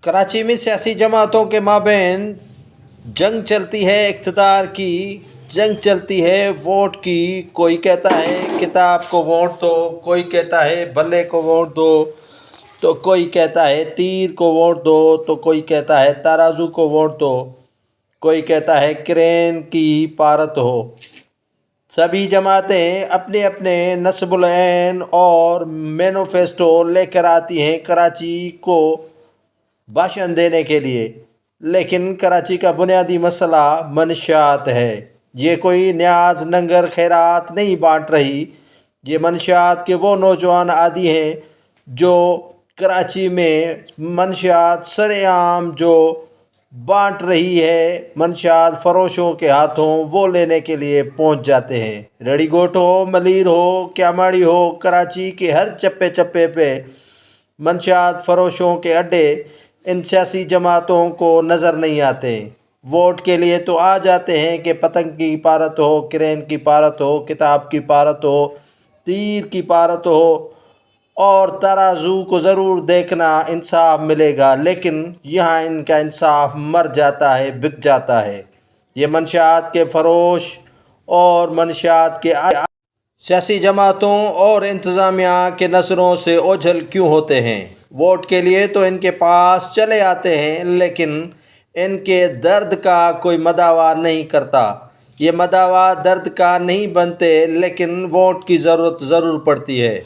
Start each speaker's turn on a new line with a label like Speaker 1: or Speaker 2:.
Speaker 1: کراچی میں سیاسی جماعتوں کے مابین جنگ چلتی ہے، اقتدار کی جنگ چلتی ہے، ووٹ کی۔ کوئی کہتا ہے کتاب کو ووٹ دو، کوئی کہتا ہے بلے کو ووٹ دو، تو کوئی کہتا ہے تیر کو ووٹ دو، تو کوئی کہتا ہے ترازو کو ووٹ دو، کوئی کہتا ہے کرین کی پارت ہو۔ سبھی جماعتیں اپنے اپنے نصب العین اور مینوفیسٹو لے کر آتی ہیں کراچی کو بھاشن دینے کے لیے، لیکن کراچی کا بنیادی مسئلہ منشیات ہے۔ یہ کوئی نیاز ننگر خیرات نہیں بانٹ رہی، یہ منشیات کے وہ نوجوان عادی ہیں جو کراچی میں منشیات سر عام جو بانٹ رہی ہے، منشیات فروشوں کے ہاتھوں وہ لینے کے لیے پہنچ جاتے ہیں۔ ریڈی گوٹ ہو، ملیر ہو، کیاماڑی ہو، کراچی کے ہر چپے چپے پہ منشیات فروشوں کے اڈے ان سیاسی جماعتوں کو نظر نہیں آتے۔ ووٹ کے لیے تو آ جاتے ہیں کہ پتنگ کی پارت ہو، کرین کی پارت ہو، کتاب کی پارت ہو، تیر کی پارت ہو، اور ترازو کو ضرور دیکھنا، انصاف ملے گا، لیکن یہاں ان کا انصاف مر جاتا ہے، بک جاتا ہے۔ یہ منشیات کے فروش اور منشیات کے سیاسی جماعتوں اور انتظامیہ کے نظروں سے اوجھل کیوں ہوتے ہیں؟ ووٹ کے لیے تو ان کے پاس چلے آتے ہیں، لیکن ان کے درد کا کوئی مداوا نہیں کرتا۔ یہ مداوا درد کا نہیں بنتے، لیکن ووٹ کی ضرورت ضرور پڑتی ہے۔